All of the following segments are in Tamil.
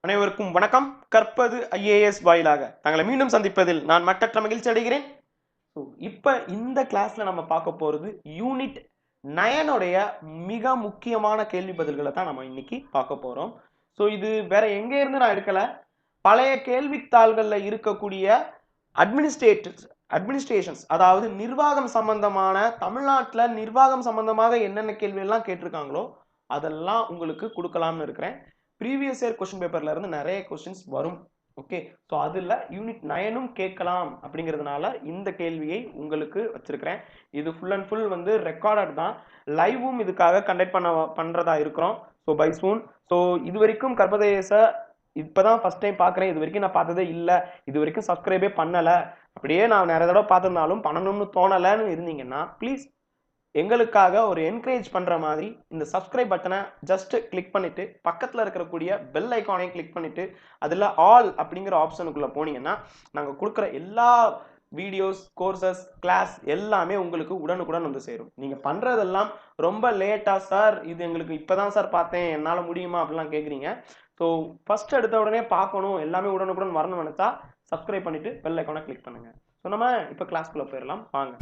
அனைவருக்கும் வணக்கம். கற்பது ஐஏஎஸ் வாயிலாக தங்களை மீண்டும் சந்திப்பதில் நான் மட்டற்ற மகிழ்ச்சி அடைகிறேன். இப்போ இந்த கிளாஸ்ல நம்ம பார்க்க போறது யூனிட் 9 மிக முக்கியமான கேள்வி பதில்களை தான் நம்ம இன்னைக்கு பார்க்க போறோம். இது வேற எங்க இருந்து நான் எடுக்கல, பழைய கேள்வித்தாள்கள்ல இருக்கக்கூடிய அட்மினிஸ்ட்ரேஷன்ஸ், அதாவது நிர்வாகம் சம்பந்தமான, தமிழ்நாட்டில் நிர்வாகம் சம்பந்தமாக என்னென்ன கேள்வி எல்லாம் கேட்டிருக்காங்களோ அதெல்லாம் உங்களுக்கு கொடுக்கலாம்னு இருக்கிறேன். ப்ரீவியஸ் இயர் கொஸ்டின் பேப்பர்ல இருந்து நிறைய கொஸ்டின்ஸ் வரும். ஓகே, ஸோ அதில் யூனிட் 9 கேட்கலாம் அப்படிங்கிறதுனால இந்த கேள்வியை உங்களுக்கு வச்சிருக்கிறேன். இது ஃபுல் அண்ட் ஃபுல் வந்து ரெக்கார்டட் தான், லைவும் இதுக்காக கண்டக்ட் பண்ணுறதா இருக்கிறோம். So by soon. ஸோ இது வரைக்கும் கற்பதேச இப்போதான் ஃபர்ஸ்ட் டைம் பார்க்குறேன், இது வரைக்கும் நான் பார்த்ததே இல்லை, இது வரைக்கும் சப்ஸ்கிரைபே பண்ணலை, அப்படியே நான் நிறைய தடவை பார்த்துருந்தாலும் பண்ணணும்னு தோணலைன்னு இருந்தீங்கன்னா ப்ளீஸ் எங்களுக்காக ஒரு என்கரேஜ் பண்ற மாதிரி இந்த சப்ஸ்கிரைப் பட்டனை ஜஸ்ட் கிளிக் பண்ணிட்டு பக்கத்துல இருக்கக்கூடிய பெல் ஐக்கானையும் கிளிக் பண்ணிட்டு அதுல ஆல் அப்படிங்கிற ஆப்ஷனுக்குள்ள போனீங்கன்னா நாங்க கொடுக்குற எல்லா வீடியோஸ், கோர்சஸ், கிளாஸ் எல்லாமே உங்களுக்கு உடனுக்குடன் வந்து சேரும். நீங்க பண்றதெல்லாம் ரொம்ப லேட்டா, சார் இது எங்களுக்கு இப்பதான் சார் பார்த்தேன், என்னால முடியுமா அப்படிலாம் கேட்குறீங்க. ஸோ ஃபர்ஸ்ட் எடுத்த உடனே பார்க்கணும், எல்லாமே உடனுக்குடன் வரணும்னு நினைச்சா சப்ஸ்கிரைப் பண்ணிட்டு பெல் ஐக்கானை கிளிக் பண்ணுங்க. ஸோ நம்ம இப்போ கிளாஸ்க்குள்ள போயிடலாம் வாங்க.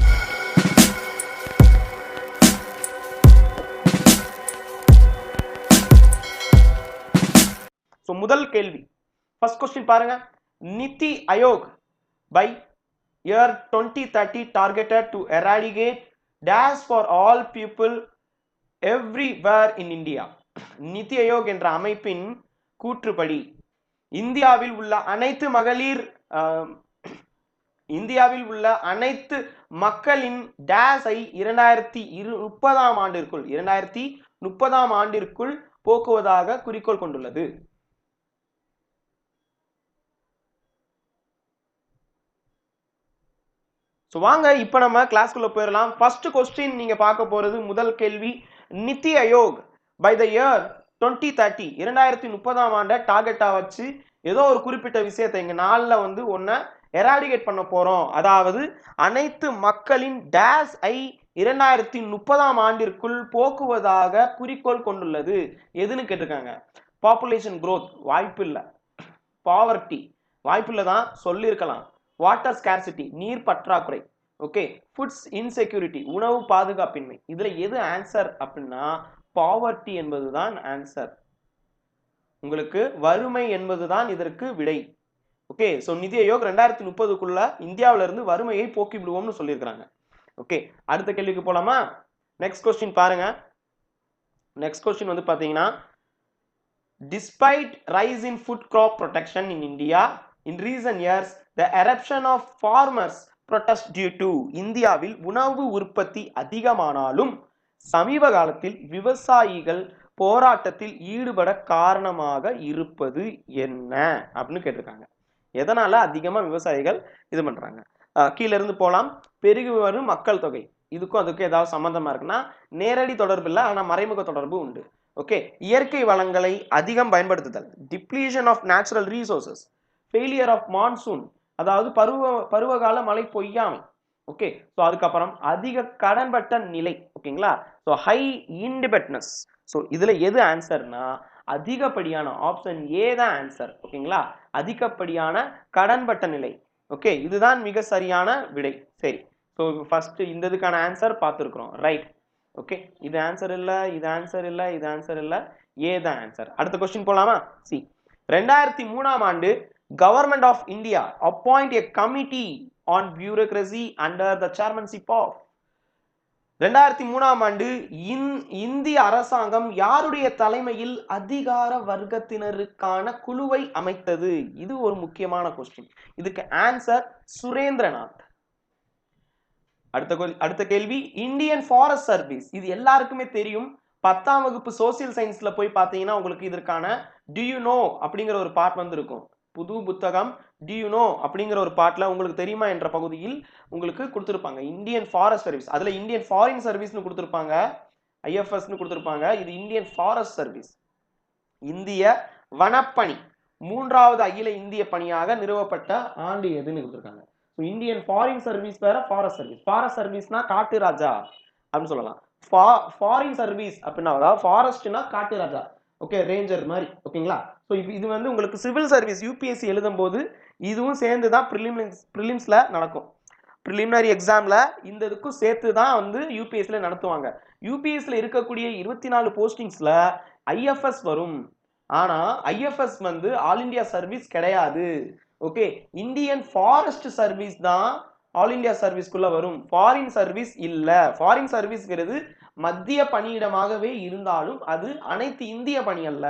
So, முதல் கேள்வி, ஃபர்ஸ்ட் கொஸ்டின் பாருங்க. நிதி Aayog by year 2030 targeted to eradicate dash for all people everywhere in India. நிதி ஆயோக் என்ற அமைப்பின் கூற்றுப்படி இந்தியாவில் உள்ள அனைத்து மக்களின் டேஸை 2030 ஆண்டிற்குள் போக்குவதாக குறிக்கோள் கொண்டுள்ளது. வாங்க இப்ப நம்ம கிளாஸ்க்குள்ள போயிடலாம். ஃபர்ஸ்ட் கொஸ்டின் நீங்க பார்க்க போறது முதல் கேள்வி. நிதி ஆயோக் பை த இயர் 2030 2030 ஆண்டை டார்கெட்டா வச்சு ஏதோ ஒரு குறிப்பிட்ட விஷயத்தை இங்க நாள்ல வந்து ஒன்ன எராடிகேட் பண்ண போறோம், அதாவது அனைத்து மக்களின் டேஸ் ஐ 2030 ஆண்டிற்குள் போக்குவதாக குறிக்கோள் கொண்டுள்ளது. எதுன்னு கேட்டிருக்காங்க. பாப்புலேஷன் growth வாய்ப்பு இல்லை, பாவர்ட்டி வாய்ப்பு இல்லை தான் சொல்லியிருக்கலாம், வாட்டர் ஸ்கார்சிட்டி நீர் பற்றாக்குறை, ஓகே, ஃபுட்ஸ் இன்செக்யூரிட்டி உணவு பாதுகாப்பின்மை. இதுல எது ஆன்சர் அப்படின்னா பாவர்ட்டி என்பதுதான் ஆன்சர். உங்களுக்கு வறுமை என்பதுதான் இதற்கு விடை. ஓகே, ஸோ நிதி ஆயோக் 2030க்குள்ள இந்தியாவில இருந்து வறுமையை போக்கி விடுவோம்னு சொல்லியிருக்கிறாங்க. ஓகே, அடுத்த கேள்விக்கு போலாமா? நெக்ஸ்ட் கொஸ்டின் பாருங்க. நெக்ஸ்ட் கொஸ்டின் வந்து பாத்தீங்கன்னா, despite rise in food crop protection in India in recent years, the eruption of farmers protest due to இந்தியாவில் உணவு உற்பத்தி அதிகமானாலும் சமீப காலத்தில் விவசாயிகள் போராட்டத்தில் ஈடுபட காரணமாக இருப்பது என்ன அப்படின்னு கேட்டிருக்காங்க. எதனால அதிகமா விவசாயிகள் இது பண்றாங்க? கீழ இருந்து போலாம். பெருகி வரும் மக்கள் தொகை, இதுக்கும் அதுக்கும் ஏதாவது சம்பந்தமா இருக்குன்னா நேரடி தொடர்பு இல்லை, ஆனா மறைமுக தொடர்பு உண்டு. ஓகே, இயற்கை வளங்களை அதிகம் பயன்படுத்துதல், depletion of natural resources, failure of monsoon, அதாவது பருவகால மழை பொய்யாமை. ஓகே, ஸோ அதுக்கப்புறம் அதிக கடன்பட்ட நிலை. ஓகேங்களா, ஸோ ஹை இண்டிபெண்டன்ஸ். ஸோ இதுல எது ஆன்சர்னா அதிகப்படியான ஆப்ஷன் ஏ தான் ஆன்சர். ஓகேங்களா, அதிகப்படியான கடன்பட்ட நிலை. ஓகே, இதுதான் மிக சரியான விடை. சரி, ஸோ ஃபர்ஸ்ட் இந்த இதுக்கான ஆன்சர் பார்த்துருக்குறோம், ரைட். ஓகே, இது ஆன்சர் இல்ல, இது ஆன்சர் இல்ல, இது ஆன்சர் இல்ல, ஏ தான் ஆன்சர். அடுத்த கொஸ்டின் போலாமா? சி, 2003 ஆண்டு government of India appoint a committee on bureaucracy under the chairmanship of. 2003 ஆண்டு இந்திய அரசாங்கம் யாருடைய தலைமையில் அதிகார வர்க்கத்தினருக்கான குழுவை அமைத்தது? இது ஒரு முக்கியமான கொஸ்டின். இதுக்கு ஆன்சர் சுரேந்திரநாத். அடுத்த கேள்வி, இந்தியன் ஃபாரஸ்ட் சர்வீஸ். இது எல்லாருக்குமே தெரியும். 10ஆம் வகுப்பு சோசியல் சயின்ஸ்ல போய் பார்த்தீங்கன்னா உங்களுக்கு இதற்கான டு யூ நோ அப்படிங்கிற ஒரு பார்ட் வந்து இருக்கும். புது புத்தகம் டு யூ நோ அப்படிங்கிற ஒரு பார்ட்ல உங்களுக்கு தெரியுமா என்ற பகுதியில் உங்களுக்கு கொடுத்துருப்பாங்க இந்தியன் ஃபாரஸ்ட் சர்வீஸ். அதுல இந்தியன் ஃபாரின் சர்வீஸ்னு கொடுத்துருப்பாங்க, ஐஎஃப்எஸ்னு கொடுத்துருப்பாங்க. இது இந்தியன் ஃபாரஸ்ட் சர்வீஸ். இந்திய வனப்பணி 3வது அகில இந்திய பணியாக நிறுவப்பட்ட ஆண்டு எதுன்னு கொடுத்துருக்காங்க. இந்தியன் ஃபாரின் சர்வீஸ் வேற, ஃபாரஸ்ட் சர்வீஸ். ஃபாரஸ்ட் சர்வீஸ்னா காட்டு ராஜா அப்படின்னு சொல்லலாம். ஃபாரின் சர்வீஸ் அப்படின்னா ஃபாரஸ்ட்னா காட்டு ராஜா, ஓகே, ரேஞ்சர் மாதிரி. ஓகேங்களா, ஸோ இது வந்து உங்களுக்கு சிவில் சர்வீஸ் யூபிஎஸ்சி எழுதும் போது இதுவும் சேர்ந்து தான் ப்ரிலிம்ஸ்ல நடக்கும். ப்ரிலிமினரி எக்ஸாம்ல இந்த இதுக்கும் சேர்த்து தான் வந்து யூபிஎஸ்சில நடத்துவாங்க. யூபிஎஸ்சில இருக்கக்கூடிய 24 போஸ்டிங்ஸ்ல ஐஎஃப்எஸ் வரும். ஆனா ஐஎஃப்எஸ் வந்து ஆல் இந்தியா சர்வீஸ் கிடையாது. ஓகே, இந்தியன் ஃபாரஸ்ட் சர்வீஸ் தான் ஆல் இந்தியா சர்வீஸ்க்குள்ள வரும். ஃபாரின் சர்வீஸ் இல்ல. ஃபாரின் சர்வீஸ்ங்கிறது மத்திய பணியிடமாகவே இருந்தாலும் அது அனைத்து இந்திய பணி அல்ல.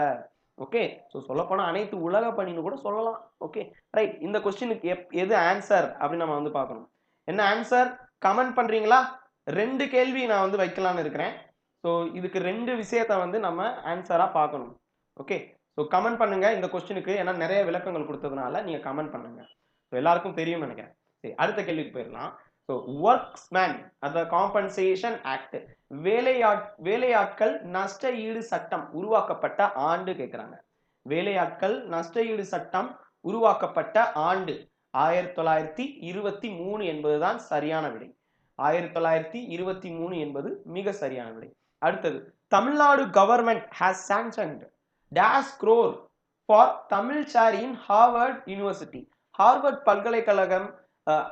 ஓகே, ஸோ சொல்லப்போனா அனைத்து உலக பணின்னு கூட சொல்லலாம். ஓகே ரைட், இந்த கொஸ்டினுக்கு எது ஆன்சர் அப்படின்னு நம்ம வந்து பார்க்கணும். என்ன ஆன்சர் கமெண்ட் பண்றீங்களா? 2 கேள்வி நான் வந்து வைக்கலாம்னு இருக்கிறேன். ஸோ இதுக்கு 2 விஷயத்த வந்து நம்ம ஆன்சரா பார்க்கணும். ஓகே, ஸோ கமெண்ட் பண்ணுங்க இந்த கொஸ்டினுக்கு. ஏன்னா நிறைய விளக்கங்கள் கொடுத்ததுனால நீங்க கமெண்ட் பண்ணுங்க. ஸோ எல்லாருக்கும் தெரியும் நினைக்கிறேன். சரி, அடுத்த கேள்விக்கு போயிடலாம். ஸோ ஒர்க்ஸ்மேன் அந்த காம்பன்சேஷன் ஆக்ட், வேலையாட்கள் நஷ்ட ஈடு சட்டம் உருவாக்கப்பட்ட ஆண்டு கேட்கிறாங்க. வேலையாட்கள் நஷ்ட ஈடு சட்டம் உருவாக்கப்பட்ட ஆண்டு 1923 என்பதுதான் சரியான விடை. 1923 என்பது மிக சரியான விடை. அடுத்தது, Tamil Nadu government has sanctioned dash crore for Tamil sir in Harvard university. Harvard பல்கலைக்கழகம்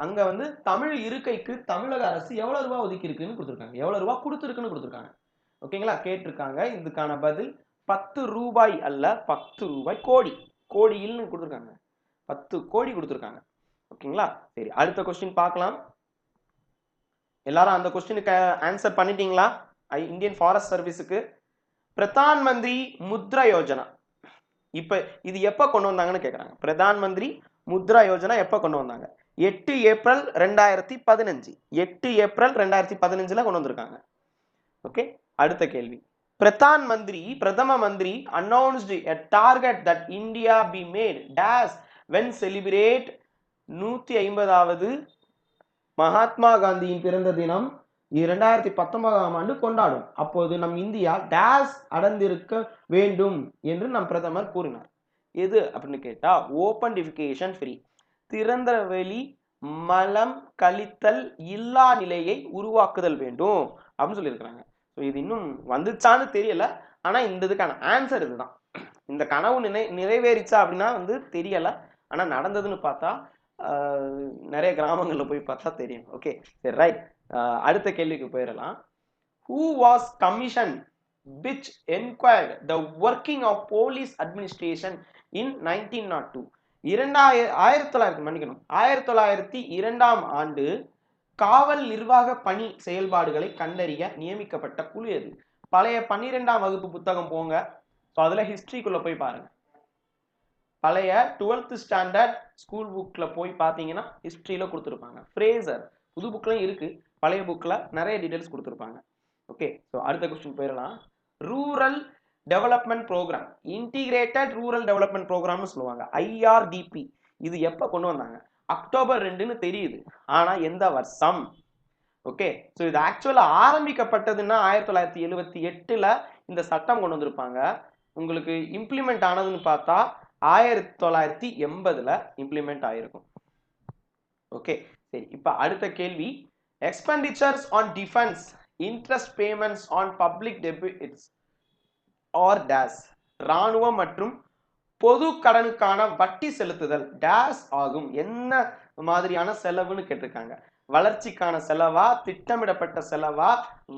அங்க வந்து தமிழ் இருக்கைக்கு தமிழக அரசு எவ்வளவு ரூபாய் ஒதுக்கி இருக்குன்னு கொடுத்துருக்காங்க. எவ்வளவு ரூபாய் கொடுத்துருக்குன்னு கொடுத்துருக்காங்க. ஓகேங்களா, கேட்டிருக்காங்க. இதுக்கான பதில் 10 ரூபாய் அல்ல, 10 ரூபாய் கோடி. கோடியில்னு கொடுத்துருக்காங்க, 10 கோடி கொடுத்துருக்காங்க. ஓகேங்களா, சரி அடுத்த கொஸ்டின் பார்க்கலாம். எல்லாரும் அந்த கொஸ்டினுக்கு ஆன்சர் பண்ணிட்டீங்களா? இந்தியன் ஃபாரஸ்ட் சர்வீஸுக்கு பிரதான் மந்திரி முத்ரா யோஜனா இப்ப இது எப்ப கொண்டு வந்தாங்கன்னு கேக்குறாங்க. பிரதான் மந்திரி முத்ரா யோஜனா எப்ப கொண்டு வந்தாங்க? 8 ஏப்ரல் 2015. 8 ஏப்ரல் 2015ல கொண்டு வந்திருக்காங்க. ஓகே, அடுத்த கேள்வி. பிரதம மந்திரி announced a target that India be made dash when celebrate 150வது Mahatma காந்தியின் பிறந்த தினம் 2019ஆம் ஆண்டு கொண்டாடும். அப்போது நம் இந்தியா டேஸ் அடைந்திருக்க வேண்டும் என்று நம் பிரதமர் கூறினார். எது அப்படின்னு கேட்டா ஓபன் டிஃபிகேஷன் ஃப்ரீ, திறந்த வெளி மலம் கழித்தல் இல்லா நிலையை உருவாக்குதல் வேண்டும் அப்படின்னு சொல்லியிருக்கிறாங்க. ஸோ இது இன்னும் வந்துச்சான்னு தெரியல. ஆனா இந்த இதுக்கான ஆன்சர் இதுதான். இந்த கனவு நிறைவேறிச்சா அப்படின்னா வந்து தெரியல. ஆனா நடந்ததுன்னு பார்த்தா நிறைய கிராமங்கள்ல போய் பார்த்தா தெரியும். ஓகே சரி ரைட், அடுத்த கேள்விக்கு போயிடலாம். Who was commissioned which enquired the working of police administration in 1902? 1902ஆம் ஆண்டு காவல் நிர்வாக பணி செயல்பாடுகளை கண்டறிய நியமிக்கப்பட்ட குழு எது? பழைய 12ஆம் வகுப்பு புத்தகம் போங்க, அதுல ஹிஸ்டரிக்குள்ள போய் பாருங்க. பழைய 12th ஸ்டாண்டர்ட் ஸ்கூல் புக்ல போய் பார்த்தீங்கன்னா ஹிஸ்டரியில கொடுத்துருப்பாங்க. ஃப்ரேசர் புது புக்லையும் இருக்கு, பழைய புக்ல நிறைய டீடைல்ஸ் கொடுத்துருப்பாங்க. ஓகே, ஸோ அடுத்த கொஸ்டின் போயிடலாம். Rural development program, integrated rural development ப்ரோக்ராம்னு சொல்லுவாங்க, IRDP. இது எப்போ கொண்டு வந்தாங்க? அக்டோபர் 2ன்னு தெரியுது, ஆனா எந்த வருஷம்? ஓகே, ஸோ இது ஆக்சுவலா ஆரம்பிக்கப்பட்டதுன்னா 1978ல இந்த சட்டம் கொண்டு வந்திருப்பாங்க. உங்களுக்கு இம்ப்ளிமெண்ட் ஆனதுன்னு பார்த்தா 1980ல இம்ப்ளிமெண்ட் ஆயிருக்கும். ஓகே சரி, இப்ப அடுத்த கேள்வி. Expenditures on defence interest payments on public debits are days. ராணுவம் மற்றும் பொது கடனுக்கான வட்டி செலுத்துதல் டேஸ் ஆகும். என்ன மாதிரியான செலவுன்னு கேட்டிருக்காங்க. வளர்ச்சிக்கான செலவா, திட்டமிடப்பட்ட செலவா,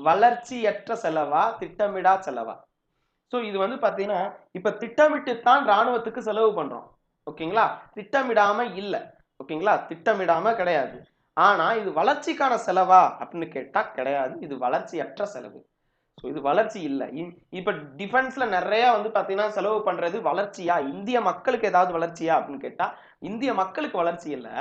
வளர்ச்சியற்ற செலவா, திட்டமிடா செலவா? ஸோ இது வந்து பார்த்தீங்கன்னா இப்போ திட்டமிட்டு தான் ராணுவத்துக்கு செலவு பண்றோம். ஓகேங்களா, திட்டமிடாம இல்லை. ஓகேங்களா, திட்டமிடாம கிடையாது. ஆனா இது வளர்ச்சிக்கான செலவா அப்படின்னு கேட்டா கிடையாது, இது வளர்ச்சியற்ற செலவு. ஸோ இது வளர்ச்சி இல்லை. இப்ப டிஃபென்ஸ்ல நிறைய வந்து பாத்தீங்கன்னா செலவு பண்றது வளர்ச்சியா, இந்திய மக்களுக்கு ஏதாவது வளர்ச்சியா அப்படின்னு கேட்டா இந்திய மக்களுக்கு வளர்ச்சி இல்லை,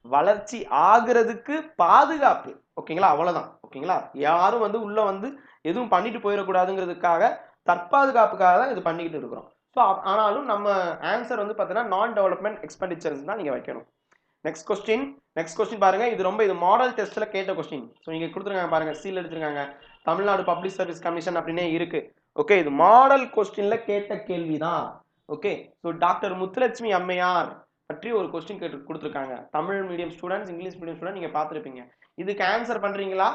வளர்ச்சி ஆகுறதுக்கு பாதுகாப்பு. ஓகேங்களா, அவ்வளவுதான். ஓகேங்களா, யாரும் வந்து உள்ள வந்து எதுவும் பண்ணிட்டு போயிடக்கூடாதுங்கிறதுக்காக தற்பாதுகாப்புக்காக தான் இது பண்ணிக்கிட்டு இருக்கிறோம். ஸோ ஆனாலும் நம்ம ஆன்சர் வந்து பார்த்தீங்கன்னா நான் டெவலப்மெண்ட் எக்ஸ்பெண்டிச்சர்ஸ் தான் நீங்க வைக்கணும். நெக்ஸ்ட் கொஸ்டின் பாருங்க. இது ரொம்ப இது மாடல் டெஸ்ட்ல கேட்ட கொஸ்டின். ஸோ இங்க கொடுத்துருக்காங்க பாருங்க, சீல் எடுத்துருக்காங்க, தமிழ்நாடு பப்ளிக் சர்வீஸ் கமிஷன் அப்படின்னே இருக்கு. ஓகே, இது மாடல் கொஸ்டின்ல கேட்ட கேள்விதான். ஓகே, ஸோ டாக்டர் முத்துலட்சுமி அம்மையார் பற்றி ஒரு கொஸ்டின் கொடுத்துருக்காங்க. Tamil medium students, English medium student நீங்க பார்த்துருப்பீங்க. இதுக்கு ஆன்சர் பண்றீங்களா?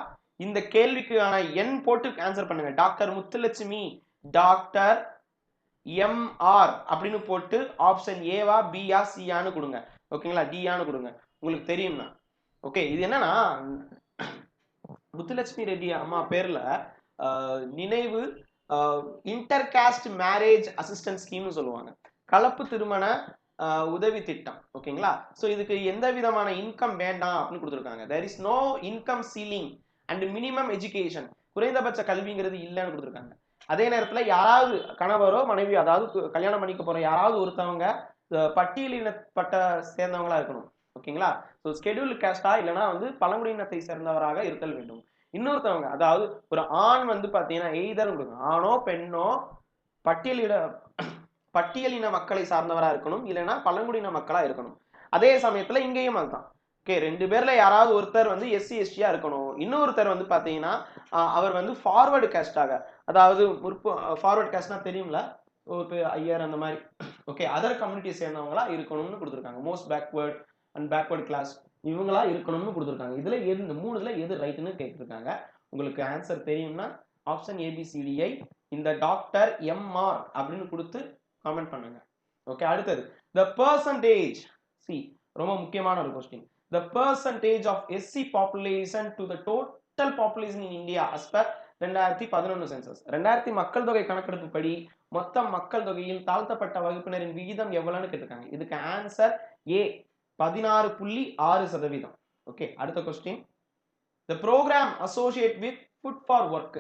இந்த கேள்விக்கான எண் போட்டு ஆன்சர் பண்ணுங்க. டாக்டர் முத்துலட்சுமி, டாக்டர் எம்ஆர் அப்படின்னு போட்டு ஆப்ஷன் ஏவா பியா சியான்னு கொடுங்க. ஓகேங்களா, டியான்னு கொடுங்க உங்களுக்கு தெரியும்னா. ஓகே, இது என்னன்னா முத்துலட்சுமி ரெட்டி அம்மா பேர்ல நினைவு இன்டர்காஸ்ட் மேரேஜ் அசிஸ்டன்ஸ் ஸ்கீம்னு சொல்லுவாங்க, கலப்பு திருமண உதவி திட்டம். ஓகேங்களா, ஸோ இதுக்கு எந்த விதமான இன்கம் வேண்டாம் அப்படின்னு கொடுத்துருக்காங்க. There is no income ceiling and minimum education, குறைந்தபட்ச கல்விங்கிறது இல்லைன்னு கொடுத்துருக்காங்க. அதே நேரத்தில் யாராவது கணவரோ மனைவி, அதாவது கல்யாணம் பண்ணிக்க போற யாராவது ஒருத்தவங்க பட்டியலினப்பட்ட சேர்ந்தவங்களா இருக்கணும். ஓகேங்களா, ஸோ ஸ்கெடியூல் கேஸ்டா இல்லைன்னா வந்து பழங்குடியினத்தை சேர்ந்தவராக இருத்தல் வேண்டும். இன்னொருத்தவங்க, அதாவது ஒரு ஆண் வந்து பாத்தீங்கன்னா எய்தர் ஆணோ பெண்ணோ பட்டியலின மக்களை சார்ந்தவரா இருக்கணும், இல்லைன்னா பழங்குடியின மக்களா இருக்கணும். அதே சமயத்துல இங்கேயும் அதுதான். ஓகே, ரெண்டு பேர்ல யாராவது ஒருத்தர் வந்து எஸ்சி எஸ்டியா இருக்கணும், இன்னொருத்தர் வந்து பாத்தீங்கன்னா அவர் வந்து ஃபார்வர்டு கேஸ்டாக, அதாவது ஃபார்வர்டு கேஸ்ட்னா தெரியும்ல, ஒரு ஐயர் அந்த மாதிரி. ஓகே, அதர் கம்யூனிட்டியை சேர்ந்தவங்களா இருக்கணும்னு கொடுத்துருக்காங்க. Most backward and backward class இவங்களா இருக்கணும்னு கொடுத்துருக்காங்க. இதுல எது, இந்த மூணுல எது ரைட்னு கேட்டிருக்காங்க. உங்களுக்கு ஆன்சர் தெரியும்னா ஆப்ஷன் ஏபிசிடிஐ இந்த டாக்டர் எம்ஆர் அப்படின்னு கொடுத்து கமெண்ட் பண்ணுங்க. ஓகே, அடுத்தது the percentage, see ரொம்ப முக்கியமான ஒரு question, the percentage of SC population to the total population in India as per 2011 census. 2000 மக்கள் தொகை கணக்கெடுப்பு படி மொத்த மக்கள் தொகையில் தாழ்த்தப்பட்ட வகுப்பினரின் விகிதம் எவ்வளவுன்னு கேட்டிருக்காங்க. இதுக்கு ஆன்சர் ஏ 16.6%. ஓகே, அடுத்த question, the program associate with food for work,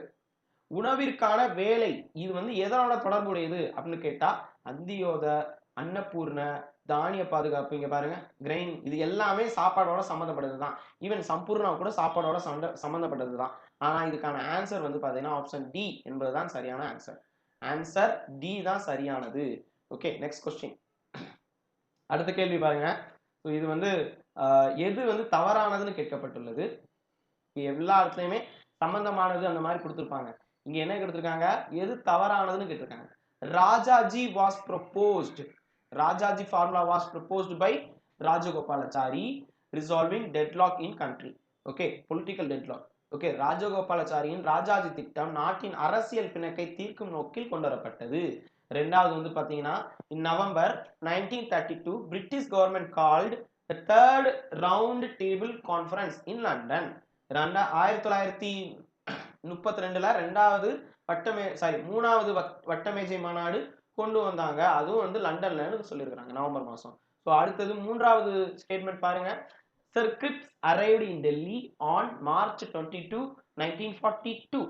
உணவிற்கான வேலை, இது வந்து எதனோட தொடர்புடையது அப்படின்னு கேட்டா அந்தியோத, அன்னபூர்ண, தானிய பாதுகாப்பு, இங்க பாருங்க கிரெயின், இது எல்லாமே சாப்பாடோட சம்மந்தப்பட்டதுதான். ஈவன் சம்பூர்ணா கூட சாப்பாடோட சம்பந்தப்பட்டதுதான். ஆனா இதுக்கான ஆன்சர் வந்து பாத்தீங்கன்னா ஆப்ஷன் டி என்பதுதான் சரியான ஆன்சர். ஆன்சர் டி தான் சரியானது. ஓகே, நெக்ஸ்ட் क्वेश्चन, அடுத்த கேள்வி பாருங்க. இது வந்து எது வந்து தவறானதுன்னு கேட்கப்பட்டுள்ளது. எல்லா இடத்துலயுமே சம்பந்தமானது அந்த மாதிரி கொடுத்திருப்பாங்க. இங்க என்ன கேட்டிருக்காங்க, எது தவறானதுன்னு கேட்டிருக்காங்க. Rajaji was proposed, Rajaji formula was proposed by Rajagopalachari resolving deadlock in country. Okay, political deadlock. Okay, ராஜகோபாலாச்சாரியின் ராஜாஜி திட்டம் நாட்டின் அரசியல் பிணக்கை தீர்க்கும் நோக்கில் கொண்டு வரப்பட்டது. ரெண்டாவது வந்து பாத்தீங்கன்னா in November 1932 British government called the third round table conference in London. 1932ல ரெண்டாவது மூணாவது வட்டமேஜை மாநாடு கொண்டு வந்தாங்க. அதுவும் வந்து லண்டன்ல சொல்லியிருக்காங்க நவம்பர் மாசம். ஸோ அடுத்தது மூன்றாவது ஸ்டேட்மெண்ட் பாருங்க. Sir Cripps arrived in Delhi on March 22, 1942.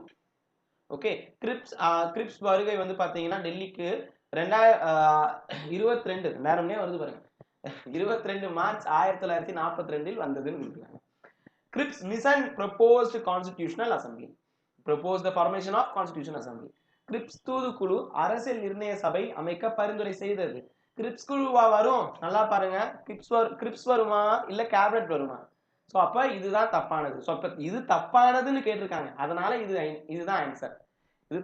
Okay, grips வருகை வந்து பாத்தீங்கன்னா டெல்லிக்கு 2022 வருது பாருங்க, 22 மார்ச் 1942 வந்ததுன்னு சொல்றாங்க. Cripps mission proposed constitutional assembly, proposed the formation of constitutional assembly. Cripps தூதுக்குழு அரசியல் நிர்ணய சபை அமைக்க பரிந்துரை செய்தது. கிரிப்ஸ் குழுவா வரும், நல்லா பாருங்க, கிரிப்ஸ் வருமா இல்ல கேபினட் வருமா? ஸோ அப்ப இதுதான் தப்பானது. ஸோ அப்ப இது தப்பானதுன்னு கேட்டிருக்காங்க, அதனால இதுதான் ஆன்சர். இது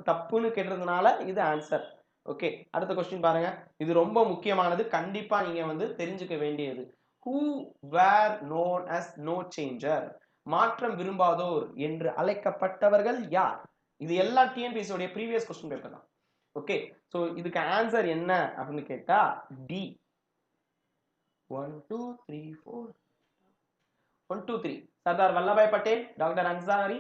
தப்புன்னு கேட்டதுனால இது ஆன்சர். ஓகே, அடுத்த क्वेश्चन பாருங்க. இது ரொம்ப முக்கியமானது, கண்டிப்பா நீங்க வந்து தெரிஞ்சுக்க வேண்டியது. Who were known as no changer, மாற்றம் விரும்பாதோர் என்று அழைக்கப்பட்டவர்கள் யார்? இது எல்லா டிஎன்பிஎஸ்சி உடைய ப்ரீவியஸ் क्वेश्चन பேப்பர் தான். ஓகே, சோ இதுக்கு ஆன்சர் என்ன அப்படின்னு கேட்டா D. 1 2 3 4 1 2 3 Sardar Vallabhbhai Patel, doctor Ansari,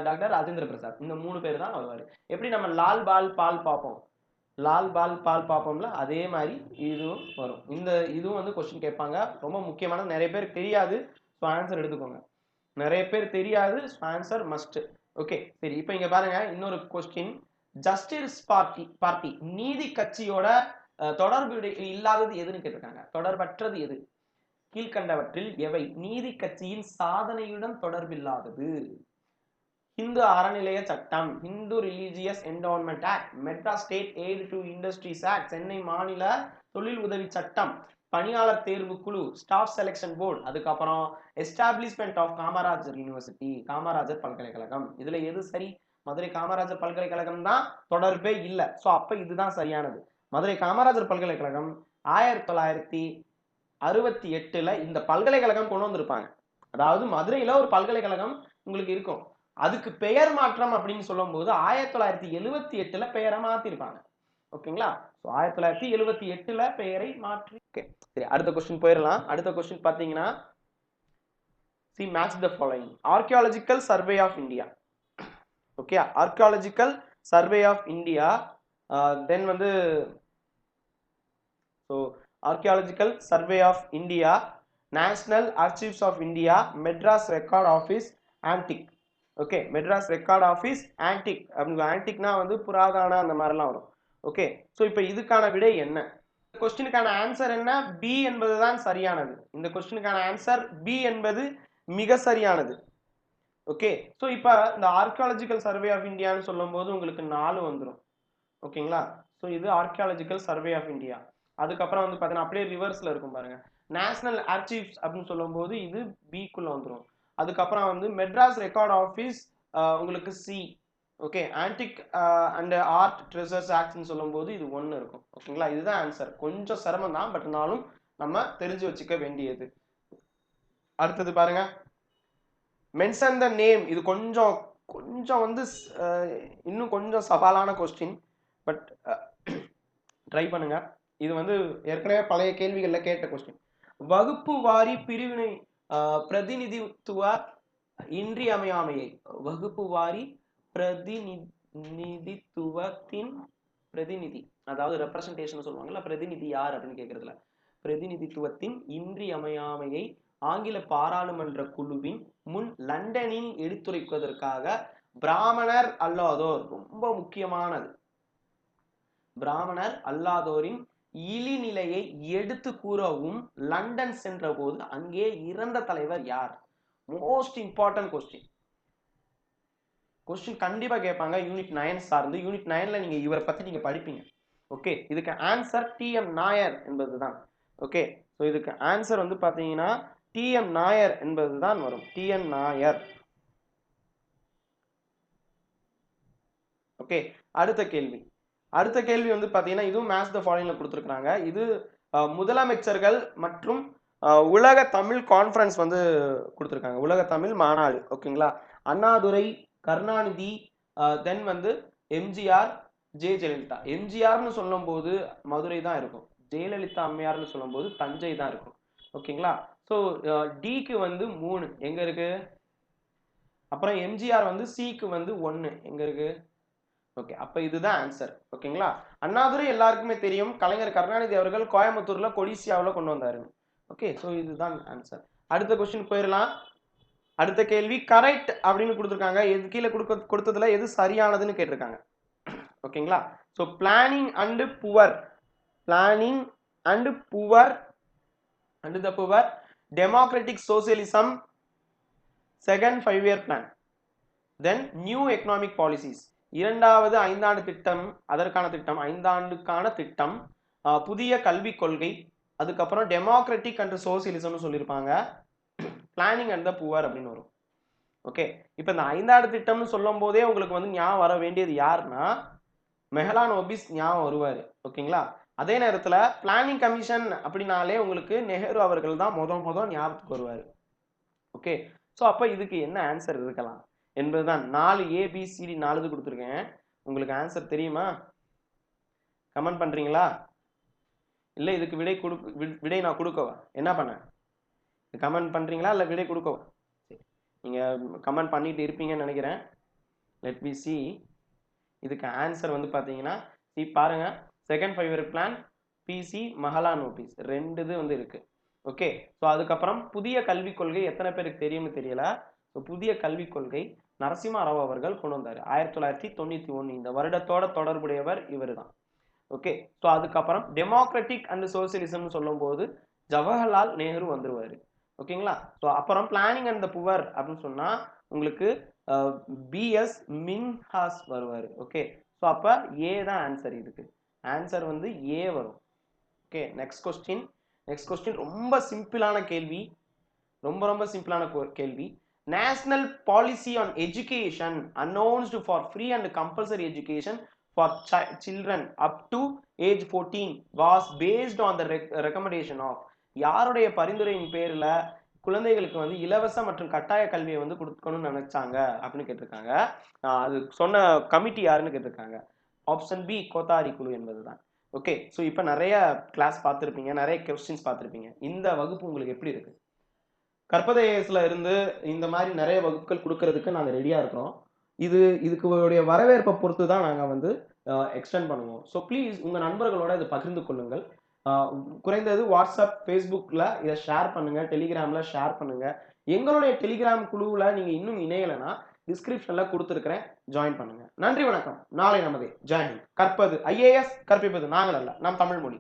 doctor Rajendra Prasad, இந்த மூணு பேர் தான் வருவாரு. எப்படி நம்ம லால் பால் பால் பார்ப்போம், லால் பால் பால் பார்ப்போம்ல, அதே மாதிரி இதுவும் வரும். இதுவும் வந்து கொஸ்டின் கேட்பாங்க, ரொம்ப முக்கியமானது, நிறைய பேருக்கு தெரியாது. ஸோ ஆன்சர் எடுத்துக்கோங்க, நிறைய பேர் தெரியாது, ஆன்சர் மஸ்ட். ஓகே, சரி, இப்போ இங்க பாருங்க இன்னொரு கொஸ்டின். ஜஸ்டிஸ் பார்ட்டி நீதி கட்சியோட தொடர்பு இல்லாதது எதுன்னு கேட்டிருக்காங்க. தொடர்பற்றது எது? கீழ்கண்டவற்றில் எவை நீதி கட்சியின் சாதனையுடன் தொடர்பில்லாதது? இந்து அறநிலைய சட்டம், Hindu religious endowment act, Madras state aid to industries act, Chennai மாநில தொழில் உதவி சட்டம், பணியாளர் தேர்வு குழு, ஸ்டாஃப் செலெக்ஷன் போர்டு, அதுக்கப்புறம் establishment of Kamarajar university, Kamarajar பல்கலைக்கழகம். இதுல எது சரி? மதுரை காமராஜர் பல்கலைக்கழகம் தான், தொடர்பே இல்லை. ஸோ அப்ப இதுதான் சரியானது. மதுரை காமராஜர் பல்கலைக்கழகம் 1968ல இந்த பல்கலைக்கழகம் கொண்டு வந்திருப்பாங்க. அதாவது மதுரையில ஒரு பல்கலைக்கழகம் உங்களுக்கு இருக்கும், அதுக்கு பெயர் மாற்றம் அப்படின்னு சொல்லும் போது 1978ல பெயரை மாத்திருப்பாங்க. ஓகேங்களா? ஸோ 1978ல பெயரை மாற்றி. ஓகே, சரி, அடுத்த கொஸ்டின் போயிடலாம். அடுத்த கொஸ்டின் பார்த்தீங்கன்னா, see match the following. Archaeological Survey of India. Okay, Archaeological Survey of India. தென் வந்து so Archaeological Survey of India, National Archives of India, Madras Record Office, Antique. Okay, Madras record office, antique. அப்படி ஆன்டிக்னா வந்து புராதன அந்த மாதிரிலாம் வரும். ஓகே, ஸோ இப்போ இதுக்கான விடை என்ன? கொஸ்டினுக்கான ஆன்சர் என்ன? பி என்பதுதான் சரியானது. இந்த கொஸ்டினுக்கான ஆன்சர் பி என்பது மிக சரியானது. ஓகே, ஸோ இப்போ இந்த ஆர்கியாலஜிக்கல் சர்வே ஆஃப் இந்தியான்னு சொல்லும் போது உங்களுக்கு 4 வந்துடும். ஓகேங்களா? ஸோ இது ஆர்கியாலஜிக்கல் சர்வே ஆஃப் இந்தியா. அதுக்கப்புறம் வந்து பார்த்தீங்கன்னா அப்படியே ரிவர்ஸ்ல இருக்கும் பாருங்க. நேஷனல் ஆர்ச்சிவ்ஸ் அப்படின்னு சொல்லும் போது இது பிக்குள்ள வந்துடும். அதுக்கப்புறம் வந்து மெட்ராஸ் ரெக்கார்ட் ஆஃபீஸ் உங்களுக்கு C. Okay, antique and art treasures ஆக்ட்னு சொல்லும் போது இது 1 இருக்கும். ஓகேங்களா? இதுதான் ஆன்சர். கொஞ்சம் சிரமம் தான், பட் நாளும் நம்ம தெரிஞ்சு வச்சுக்க வேண்டியது. அடுத்தது பாருங்க, மென்ஷன் த நேம். இது கொஞ்சம் கொஞ்சம் வந்து இன்னும் கொஞ்சம் சவாலான கொஸ்டின், பட் ட்ரை பண்ணுங்க. இது வந்து ஏற்கனவே பழைய கேள்விகள்ல கேட்ட கொஸ்டின். வகுப்பு வாரி பிரிவினை பிரதிநிதித்துவ இன்றியமையாமையை, வகுப்பு வாரி பிரதிநிதித்துவத்தின் பிரதிநிதி, அதாவது ரெப்ரசன்டேஷன் சொல்லுவாங்கல்ல, பிரதிநிதி யார் அப்படின்னு கேட்கறதுல, பிரதிநிதித்துவத்தின் இன்றியமையாமையை ஆங்கில பாராளுமன்ற குழுவின் முன் லண்டனில் எடுத்துரைப்பதற்காக பிராமணர் அல்லாதோர், ரொம்ப முக்கியமானது, பிராமணர் அல்லாதோரின் இழிநிலையை எடுத்து கூறவும் லண்டன் சென்ற போது அங்கே இறந்த தலைவர் யார்? Most important question. கொஸ்டின் கண்டிப்பா கேட்பாங்க யூனிட் 9 சார்ந்து. யூனிட் 9ல நீங்க இவரை பத்தி நீங்க படிப்பீங்க. ஓகே, இதுக்கு ஆன்சர் டி.எம். நாயர் என்பதுதான். ஓகே, ஸோ இதுக்கு ஆன்சர் வந்து பாத்தீங்கன்னா டி.எம். நாயர் என்பதுதான் வரும். டி.எம். நாயர். ஓகே, அடுத்த கேள்வி. அடுத்த கேள்வி வந்து பாத்தீங்கன்னா இதுவும் மேட்ச் த ஃபாலோயிங்ல கொடுத்துருக்காங்க. இது முதலமைச்சர்கள் மற்றும் உலக தமிழ் கான்ஃபரன்ஸ் வந்து கொடுத்துருக்காங்க, உலக தமிழ் மாநாடு. ஓகேங்களா? அண்ணாதுரை, கருணாநிதி, தென் வந்து எம்ஜிஆர், ஜெயலலிதா. எம்ஜிஆர்னு சொல்லும் போது மதுரை தான் இருக்கும், ஜெயலலிதா அம்மையார்னு சொல்லும் போது தஞ்சை தான் இருக்கும். ஓகேங்களா? ஸோ டிக்கு வந்து 3 எங்க இருக்கு? அப்புறம் எம்ஜிஆர் வந்து சிக்கு வந்து 1 எங்க இருக்கு? ஓகே, அப்ப இதுதான் ஆன்சர். ஓகேங்களா? அண்ணாதுரை எல்லாருக்குமே தெரியும், கலைஞர் கருணாநிதி அவர்கள் கோயம்புத்தூர்ல கொடிசியாவில் கொண்டு வந்தாரு. ஓகே, ஸோ இதுதான் ஆன்சர். அடுத்த கொஸ்டின் போயிடலாம். அடுத்த கேள்வி கரெக்ட் அப்படின்னு கொடுத்துருக்காங்க. எது கீழே கொடுத்ததுல எது சரியானதுன்னு கேட்டிருக்காங்க. ஓகேங்களா? So planning and poor, planning and poor and the poor, democratic socialism, second 5-year plan, then new economic policies, இரண்டாவது 5 ஆண்டு திட்டம், அதற்கான திட்டம் 5 ஆண்டுக்கான திட்டம், புதிய கல்விக் கொள்கை, அதுக்கப்புறம் டெமோக்ராட்டிக் அண்ட் சோசியலிசம்னு சொல்லியிருப்பாங்க, பிளானிங் அண்ட் த புவர் அப்படின்னு வரும். ஓகே, இப்போ இந்த 5 ஆண்டு திட்டம்னு சொல்லும் போதே உங்களுக்கு வந்து ஞாபகம் வர வேண்டியது யாருன்னா மெஹலானோபிஸ் ஞாபகம் வருவார். ஓகேங்களா? அதே நேரத்தில் பிளானிங் கமிஷன் அப்படின்னாலே உங்களுக்கு நெஹ்ரு அவர்கள் தான் முதல் ஞாபகத்துக்கு வருவார். ஓகே, ஸோ அப்போ இதுக்கு என்ன ஆன்சர் இருக்கலாம் என்பதுதான். 4 ABCD 4 கொடுத்துருக்கேன். உங்களுக்கு ஆன்சர் தெரியுமா? கமெண்ட் பண்றீங்களா? இல்லை இதுக்கு விடை நான் கொடுக்கவா? என்ன பண்ண? கமெண்ட் பண்றீங்களா இல்லை விடை கொடுக்கவா? நீங்க கமெண்ட் பண்ணிட்டு இருப்பீங்கன்னு நினைக்கிறேன். Let me see. இதுக்கு ஆன்சர் வந்து பார்த்தீங்கன்னா பாருங்க, செகண்ட் 5-year பிளான், பிசி, மெஹலானோபிஸ் 2 இது வந்து இருக்கு. ஓகே, ஸோ அதுக்கப்புறம் புதிய கல்விக் கொள்கை எத்தனை பேருக்கு தெரியும்னு தெரியல. ஸோ புதிய கல்விக் கொள்கை நரசிம்ம ராவ் அவர்கள் கொண்டு வந்தார் 1991. இந்த வருடத்தோட தொடர்புடையவர் இவர் தான். ஓகே, ஸோ அதுக்கப்புறம் டெமோக்ராட்டிக் அண்ட் சோசியலிசம்னு சொல்லும் போது ஜவஹர்லால் நேரு வந்துருவாரு. ஓகேங்களா? ஸோ அப்புறம் பிளானிங் அண்ட் த புவர் அப்படின்னு சொன்னா உங்களுக்கு பிஎஸ் மின்ஹாஸ் வருவார். ஓகே, ஸோ அப்போ ஏ தான் ஆன்சர். இதுக்கு ஆன்சர் வந்து ஏ வரும். ஓகே, நெக்ஸ்ட் கொஸ்டின் ரொம்ப சிம்பிளான கேள்வி, ரொம்ப சிம்பிளான கேள்வி. National policy on education announced for free and compulsory education for children up to age 14 was based on the recommendation of, யாருடைய பரிந்துரையின் பேரில் குழந்தைகளுக்கு வந்து இலவச மற்றும் கட்டாய கல்வியை வந்து கொடுக்கணும்னு நினைச்சாங்க அப்படின்னு கேட்டிருக்காங்க. அது சொன்ன கமிட்டி யாருன்னு கேட்டிருக்காங்க. ஆப்ஷன் பி கோத்தாரி குழு என்பதுதான். ஓகே, ஸோ இப்போ நிறைய கிளாஸ் பார்த்துருப்பீங்க, நிறைய கொஸ்டின்ஸ் பார்த்துருப்பீங்க. இந்த வகுப்பு உங்களுக்கு எப்படி இருக்கு? கற்பதேசல இருந்து இந்த மாதிரி நிறைய வகுப்புகள் கொடுக்கறதுக்கு நாங்கள் ரெடியா இருக்கிறோம். இதுக்கு வரவேற்பை பொறுத்து தான் நாங்கள் வந்து எக்ஸ்டெண்ட் பண்ணுவோம். ஸோ ப்ளீஸ் உங்க நண்பர்களோட இதை பகிர்ந்து கொள்ளுங்கள். குறைந்தது வாட்ஸ்அப், ஃபேஸ்புக்கில் இதை ஷேர் பண்ணுங்க, டெலிகிராமில் ஷேர் பண்ணுங்க. எங்களுடைய டெலிகிராம் குழுவில் நீங்கள் இன்னும் இணையலைன்னா டிஸ்கிரிப்ஷனில் கொடுத்துருக்கிறேன், ஜாயின் பண்ணுங்க. நன்றி, வணக்கம். நாளை நமதே. ஜெய் ஹிந்த். கற்பது IAS, கற்பிப்பது நாங்கள் அல்ல, நம் தமிழ் மொழி.